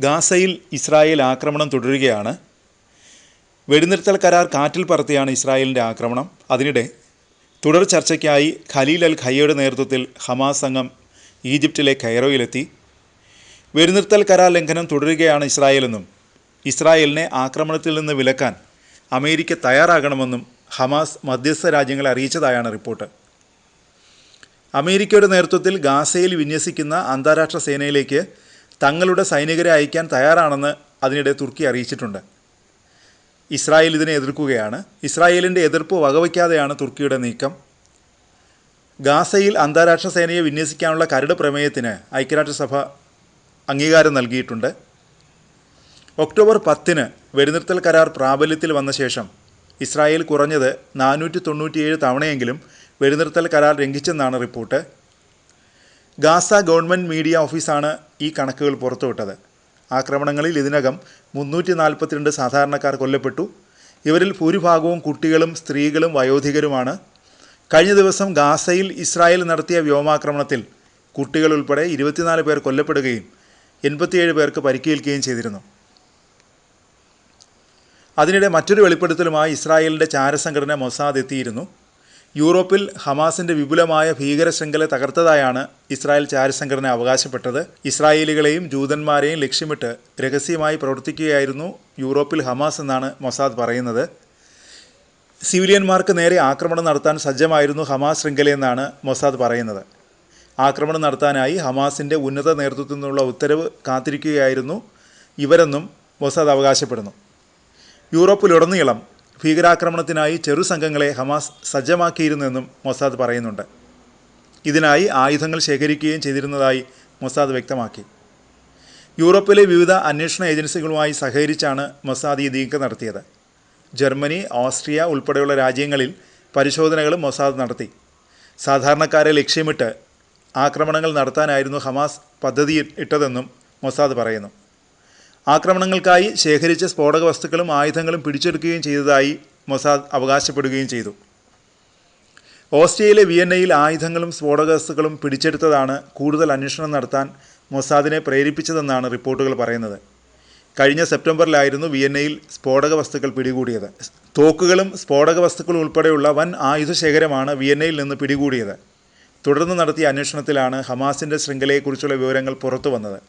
ഗാസയിൽ ഇസ്രായേൽ ആക്രമണം തുടരുകയാണ്. വെടിനിർത്തൽ കരാർ കാറ്റിൽ പറത്തിയാണ് ഇസ്രായേലിൻ്റെ ആക്രമണം. അതിനിടെ തുടർ ചർച്ചയ്ക്കായി ഖലീൽ അൽ ഖയ്യയുടെ നേതൃത്വത്തിൽ ഹമാസ് സംഘം ഈജിപ്തിലെ കൈറോയിലെത്തി. വെടിനിർത്തൽ കരാർ ലംഘനം തുടരുകയാണ് ഇസ്രായേലെന്നും ഇസ്രായേലിനെ ആക്രമണത്തിൽ നിന്ന് വിലക്കാൻ അമേരിക്ക തയ്യാറാകണമെന്നും ഹമാസ് മധ്യസ്ഥ രാജ്യങ്ങളെ അറിയിച്ചതായാണ് റിപ്പോർട്ട്. അമേരിക്കയുടെ നേതൃത്വത്തിൽ ഗാസയിൽ വിന്യസിക്കുന്ന അന്താരാഷ്ട്ര സേനയിലേക്ക് തങ്ങളുടെ സൈനികരെ അയക്കാൻ തയ്യാറാണെന്ന് അതിനിടെ തുർക്കി അറിയിച്ചിട്ടുണ്ട്. ഇസ്രായേൽ ഇതിനെ എതിർക്കുകയാണ്. ഇസ്രായേലിൻ്റെ എതിർപ്പ് വകവയ്ക്കാതെയാണ് തുർക്കിയുടെ നീക്കം. ഗാസയിൽ അന്താരാഷ്ട്ര സേനയെ വിന്യസിക്കാനുള്ള കരട് പ്രമേയത്തിന് ഐക്യരാഷ്ട്രസഭ അംഗീകാരം നൽകിയിട്ടുണ്ട്. ഒക്ടോബർ 10 വെടിനിർത്തൽ കരാർ പ്രാബല്യത്തിൽ വന്ന ശേഷം ഇസ്രായേൽ കുറഞ്ഞത് 497 തവണയെങ്കിലും വെടിനിർത്തൽ കരാർ ലംഘിച്ചെന്നാണ് റിപ്പോർട്ട്. ഗാസ ഗവൺമെൻറ് മീഡിയ ഓഫീസാണ് ഈ കണക്കുകൾ പുറത്തുവിട്ടത്. ആക്രമണങ്ങളിൽ ഇതിനകം 342 സാധാരണക്കാർ കൊല്ലപ്പെട്ടു. ഇവരിൽ ഭൂരിഭാഗവും കുട്ടികളും സ്ത്രീകളും വയോധികരുമാണ്. കഴിഞ്ഞ ദിവസം ഗാസയിൽ ഇസ്രായേൽ നടത്തിയ വ്യോമാക്രമണത്തിൽ കുട്ടികൾ ഉൾപ്പെടെ 24 പേർ കൊല്ലപ്പെടുകയും 87 പേർക്ക് പരിക്കേൽക്കുകയും ചെയ്തിരുന്നു. അതിനിടെ മറ്റൊരു വെളിപ്പെടുത്തലുമായി ഇസ്രായേലിൻ്റെ ചാരസംഘടന മൊസാദ് എത്തിയിരുന്നു. യൂറോപ്പിൽ ഹമാസിൻ്റെ വിപുലമായ ഭീകര ശൃംഖല തകർത്തതായാണ് ഇസ്രായേൽ ചാരസംഘടന അവകാശപ്പെട്ടത്. ഇസ്രായേലികളെയും ജൂതന്മാരെയും ലക്ഷ്യമിട്ട് രഹസ്യമായി പ്രവർത്തിക്കുകയായിരുന്നു യൂറോപ്പിൽ ഹമാസ് എന്നാണ് മൊസാദ് പറയുന്നത്. സിവിലിയന്മാർക്ക് നേരെ ആക്രമണം നടത്താൻ സജ്ജമായിരുന്നു ഹമാസ് ശൃംഖലയെന്നാണ് മൊസാദ് പറയുന്നത്. ആക്രമണം നടത്താനായി ഹമാസിൻ്റെ ഉന്നത നേതൃത്വത്തിൽ നിന്നുള്ള ഉത്തരവ് കാത്തിരിക്കുകയായിരുന്നു ഇവരെന്നും മൊസാദ് അവകാശപ്പെടുന്നു. യൂറോപ്പിലുടനീളം ഭീകരാക്രമണത്തിനായി ചെറു സംഘങ്ങളെ ഹമാസ് സജ്ജമാക്കിയിരുന്നെന്നും മൊസാദ് പറയുന്നുണ്ട്. ഇതിനായി ആയുധങ്ങൾ ശേഖരിക്കുകയും ചെയ്തിരുന്നതായി മൊസാദ് വ്യക്തമാക്കി. യൂറോപ്പിലെ വിവിധ അന്വേഷണ ഏജൻസികളുമായി സഹകരിച്ചാണ് മൊസാദ് ഈ നീക്കം നടത്തിയത്. ജർമ്മനി, ഓസ്ട്രിയ ഉൾപ്പെടെയുള്ള രാജ്യങ്ങളിൽ പരിശോധനകളും മൊസാദ് നടത്തി. സാധാരണക്കാരെ ലക്ഷ്യമിട്ട് ആക്രമണങ്ങൾ നടത്താനായിരുന്നു ഹമാസ് പദ്ധതി ഇട്ടതെന്നും മൊസാദ് പറയുന്നു. ആക്രമണങ്ങൾക്കായി ശേഖരിച്ച സ്ഫോടക വസ്തുക്കളും ആയുധങ്ങളും പിടിച്ചെടുക്കുകയും ചെയ്തതായി മൊസാദ് അവകാശപ്പെടുകയും ചെയ്തു. ഓസ്ട്രിയയിലെ വിയന്നയിൽ ആയുധങ്ങളും സ്ഫോടക വസ്തുക്കളും പിടിച്ചെടുത്തതാണ് കൂടുതൽ അന്വേഷണം നടത്താൻ മൊസാദിനെ പ്രേരിപ്പിച്ചതെന്നാണ് റിപ്പോർട്ടുകൾ പറയുന്നത്. കഴിഞ്ഞ സെപ്റ്റംബറിലായിരുന്നു വിയന്നയിൽ സ്ഫോടക വസ്തുക്കൾ പിടികൂടിയത്. തോക്കുകളും സ്ഫോടക വസ്തുക്കളും ഉൾപ്പെടെയുള്ള വൻ ആയുധശേഖരമാണ് വിയന്നയിൽ നിന്ന് പിടികൂടിയത്. തുടർന്ന് നടത്തിയ അന്വേഷണത്തിലാണ് ഹമാസിൻ്റെ ശൃംഖലയെക്കുറിച്ചുള്ള വിവരങ്ങൾ പുറത്തു വന്നത്.